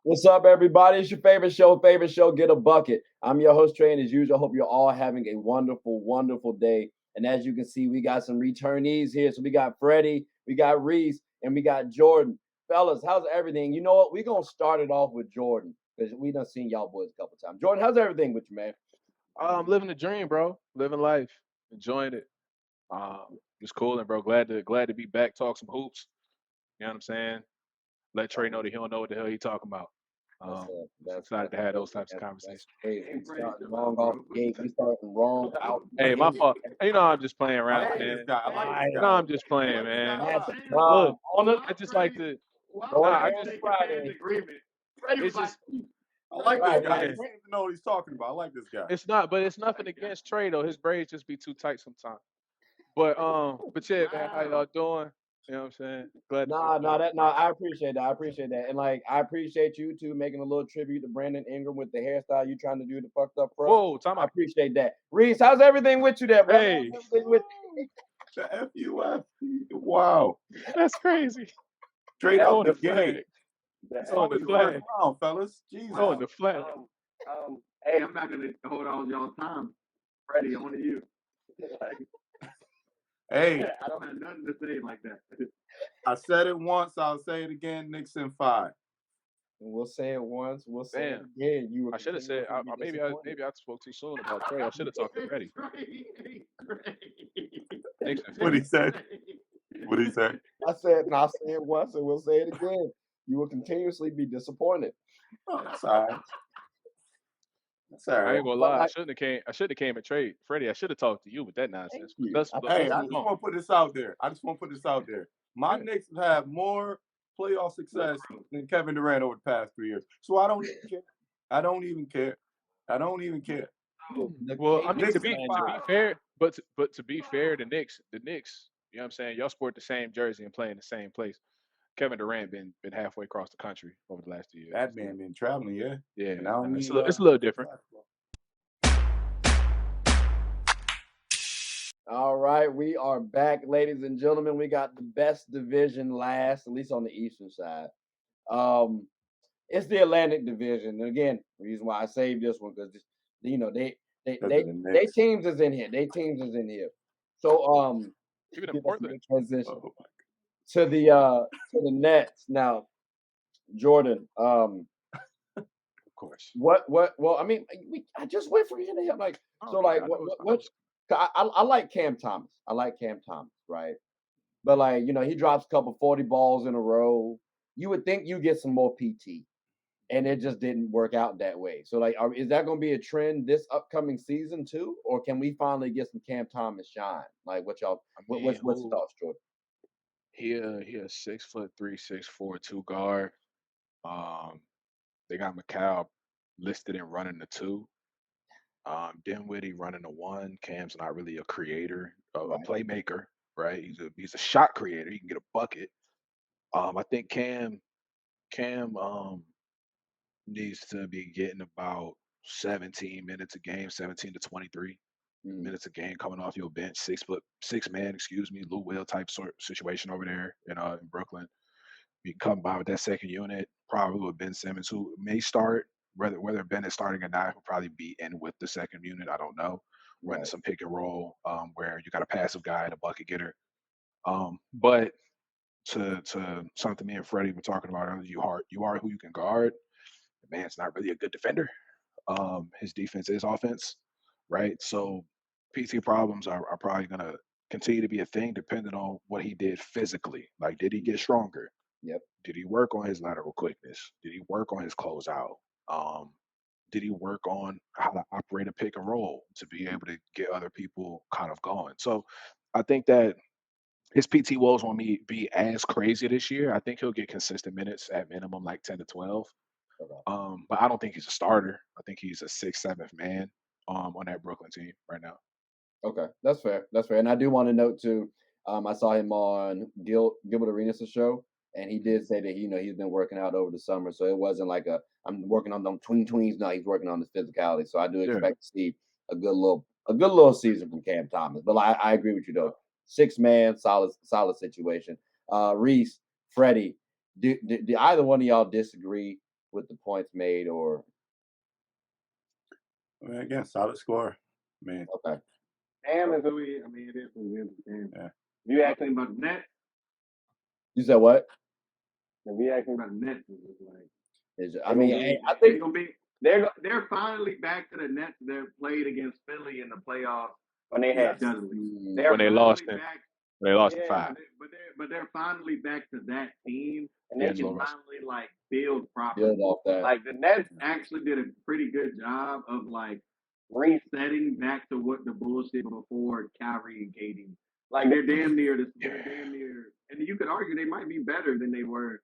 What's up, everybody? It's your favorite show, Get a Bucket. I'm your host, Trey, and as usual, I hope you're all having a wonderful, wonderful day. And as you can see, we got some returnees here. So we got Freddie, we got Reese, and we got Jordan. Fellas, how's everything? You know what? We're going to start it off with Jordan because we done seen y'all boys a couple times. Jordan, how's everything with you, man? I'm living the dream, bro. Living life, enjoying it. Just cooling, bro. Glad to be back. Talk some hoops. You know what I'm saying? Let Trey know that he don't know what the hell he talking about. Just excited to have those types of conversations. Hey, we starting wrong off the gate. We starting wrong out. Hey, my fault. You know I'm just playing I around, like man. this guy. I like this You guy. know I'm just playing, man. Nah, Look, I just like to. Go Nah, ahead. I just. Friday. It's just. I like Right, this guy. man. He seems to know what he's talking about. I like this guy. It's not, but it's nothing against Trey though. His braids just be too tight sometimes. But yeah, man, how y'all doing? You know what I'm saying? Glad to be back. I appreciate that. I appreciate that. And like I appreciate you too making a little tribute to Brandon Ingram with the hairstyle you trying to do the fucked up fro. Whoa, time I out. appreciate that. Reese, how's everything with you there, brother? Hey, How's everything with The FUF. Wow. that's crazy. Straight out Throwing the the gate. flag. That's Throwing the only the first flag. round, fellas. Jesus. Throwing the flag. Hey, I'm not gonna hold all y'all time. Freddie, on to you. Hey, I don't have nothing to say like that. I said it once. I'll say it again. Knicks in 5. And we'll say it once, we'll say it Damn. again. You were I should have said. Maybe I spoke too soon about Trey. I should have talked to Freddie. Knicks and What he Philly. said? What he said? I said, and I'll say it once and we'll say it again. You will continuously be disappointed. Oh, that's all right. That's all I right. ain't gonna lie. I shouldn't have came and Trey. Freddie, I should have talked to you with that nonsense. you. Let's Hey, I move just on. want to put this out there. My Yeah. Knicks have had more playoff success than Kevin Durant over the past 3 years. So I don't even care. I don't even care. Well, I mean, Knicks to be in 5. fair, but to be fair, the Knicks, you know what I'm saying? Y'all sport the same jersey and play in the same place. Kevin Durant been halfway across the country over the last 2 years. That man been traveling, yeah. Yeah, And I don't mean it's a little different. All right, we are back, ladies and gentlemen. We got the best division last, at least on the eastern side. It's the Atlantic Division. And again, the reason why I saved this one because you know they teams is in here. They teams is in here. So Even in get us a Portland. good transition Oh, to the Nets now. Jordan, Of course. well, I mean, I just went from here to here. Like, so, like, I like Cam Thomas. I like Cam Thomas, right? But like, you know, he drops a couple 40 balls in a row. You would think you get some more PT, and it just didn't work out that way. So, like, is that going to be a trend this upcoming season too, or can we finally get some Cam Thomas shine? Like, what y'all? What's the thoughts, Jordan? He a 6'3", 6'4", 2 guard. They got McCall listed and running the 2. Dinwiddie running the 1. Cam's not really a creator, a playmaker, right? He's a shot creator. He can get a bucket. I think Cam needs to be getting about 17 minutes a game, 17 to 23 minutes a game coming off your bench, 6 man, Lou Will type sort situation over there in Brooklyn. You can come by with that second unit, probably with Ben Simmons, who may start. Whether Ben is starting or not, he'll probably be in with the second unit. I don't know. Running some pick and roll, where you got a passive guy and a bucket getter. But to something me and Freddie were talking about earlier, you are who you can guard. The man's not really a good defender. His defense is offense, right? So PT problems are probably gonna continue to be a thing depending on what he did physically. Like, did he get stronger? Yep. Did he work on his lateral quickness? Did he work on his closeout? Did he work on how to operate a pick and roll to be able to get other people kind of going? So I think that his PT woes won't be as crazy this year. I think he'll get consistent minutes at minimum, like 10 to 12. Okay. But I don't think he's a starter. I think he's a 6th, 7th man on that Brooklyn team right now. Okay, that's fair. That's fair. And I do want to note too. I saw him on Gilbert Arenas' show, and he did say that he's been working out over the summer, so it wasn't like I'm working on them tweens. No, he's working on his physicality. So I do expect to see a good little season from Cam Thomas. But I agree with you though. 6 man, solid situation. Reese, Freddie, do either one of y'all disagree with the points made or? I mean, again, solid score. I mean, okay. Damn is who he. I mean, it is who he is. Yeah. You asking about the net? You said what? If you asking about the net, it's like. I mean, I think they're finally back to the Nets that played against Philly in the playoffs when they had Dudley. When they lost in 5. But they're finally back to that team, and Yeah, they can finally like build Build properly. off that. Like the Nets actually did a pretty good job of like resetting back to what the bullshit before Kyrie and KD. Like they're damn near and you could argue they might be better than they were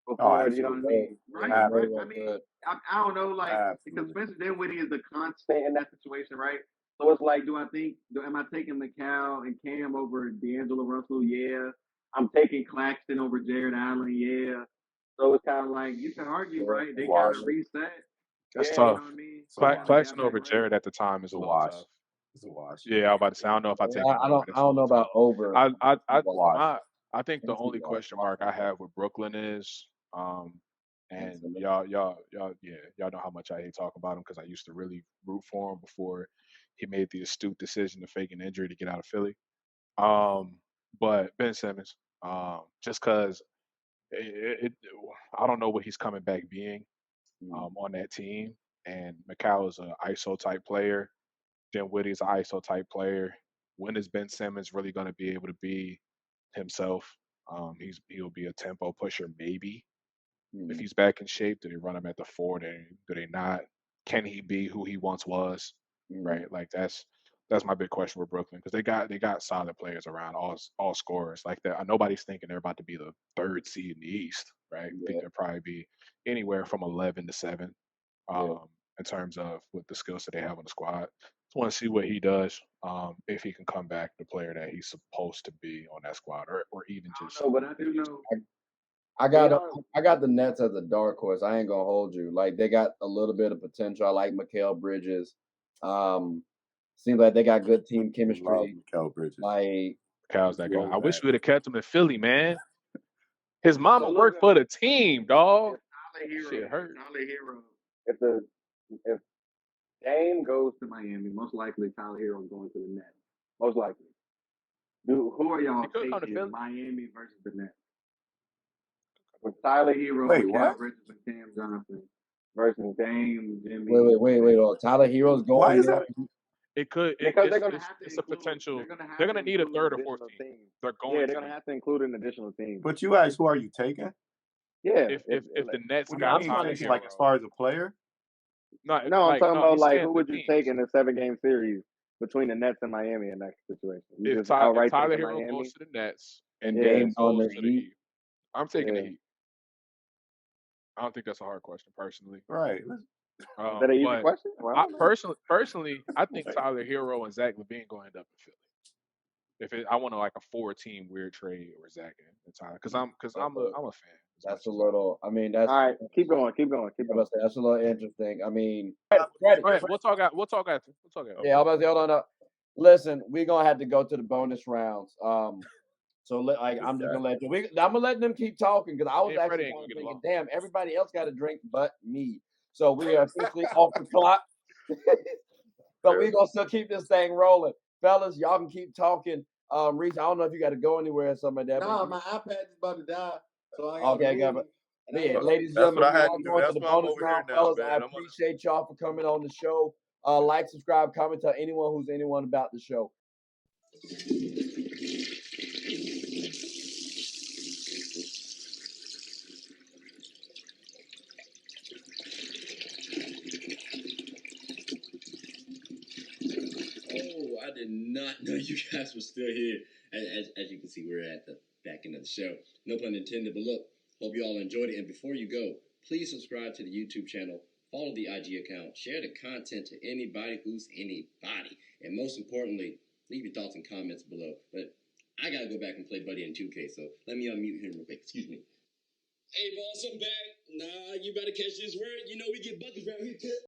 before. You know what I mean? Right? I mean, I don't know, like because Spencer Dinwiddie is a constant in that situation, right? So it's like, am I taking McCall and Cam over D'Angelo Russell? Yeah. I'm taking Claxton over Jared Allen. Yeah. So it's kind of like you can argue, right? They kind of reset. That's tough. You know what I mean? Claxton over Jared at the time is a little tough. It's a wash. Yeah, I was about to say I don't know if I take. I don't know about over. I think the only question mark I have with Brooklyn is, and y'all know how much I hate talking about him because I used to really root for him before he made the astute decision to fake an injury to get out of Philly. But Ben Simmons, just because I don't know what he's coming back being on that team, and Macau is an ISO type player. Dinwiddie's an ISO type player. When is Ben Simmons really going to be able to be himself? He'll be a tempo pusher maybe. If he's back in shape, do they run him at the 4? Do they not? Can he be who he once was? Right? Like that's my big question with Brooklyn because they got solid players around, all scorers like that. Nobody's thinking they're about to be the 3rd seed in the East, right? I think they'll probably be anywhere from 11 to 7 in terms of with the skills that they have on the squad. Just want to see what he does if he can come back the player that he's supposed to be on that squad or even just. But I do know. I got the Nets as a dark horse. I ain't gonna hold you. Like they got a little bit of potential. I like Mikal Bridges. Seems like they got good team chemistry. Mikal Bridges. Like Kyle's that guy. I wish we would have kept him in Philly, man. His mama worked for the team, dog. Shit hurt. Tyler Hero. If Dame goes to Miami, most likely Tyler Hero is going to the Nets. Most likely. Who are y'all taking? Miami versus the Nets. With Tyler Hero, Mikal Bridges, and Cam Johnson versus Dame, Jimmy. Wait. Oh, Tyler Hero's going. Why is that? It could because they're going to have to. It's a potential. They're going to need a 3rd or 4th team. They're going to have to include an additional team. But you guys, who are you taking? Yeah. If the Nets got Tyler Hero, like as far as a player. No, I'm talking about like who would you take in a 7-game series between the Nets and Miami in that situation? If Tyler Hero goes to the Nets and Dame goes to the Heat, I'm taking the Heat. I don't think that's a hard question, personally. Right. Is that an easy question? Well, personally, I think Tyler Hero and Zach LaVine going to end up in Philly. I want a 4-team weird trade or Zach and Tyler because I'm a fan. That's a little. I mean, that's all right. Keep going. That's a little interesting. I mean, Fred, we'll talk after. Yeah, I'm about to say, hold on. Listen, we're gonna have to go to the bonus rounds. So I'm just gonna let you. I'm gonna let them keep talking because I was actually thinking, damn, everybody else got a drink but me. So we are officially off the clock. But we're gonna still keep this thing rolling, fellas. Y'all can keep talking. Reese, I don't know if you got to go anywhere or something like that. No, my iPad is about to die. So I got yeah, ladies and gentlemen, we're going to the bonus round, fellas. I appreciate y'all for coming on the show. Like, subscribe, comment, tell anyone about the show. Oh, I did not know you guys were still here. As you can see, we're at the back end of the show. No pun intended, but look, hope you all enjoyed it. And before you go, please subscribe to the YouTube channel, follow the IG account, share the content to anybody who's anybody. And most importantly, leave your thoughts and comments below. But I got to go back and play Buddy in 2K, so let me unmute him real quick. Excuse me. Hey, boss, I'm back. Nah, you better catch this word. You know we get buckets around here, kid.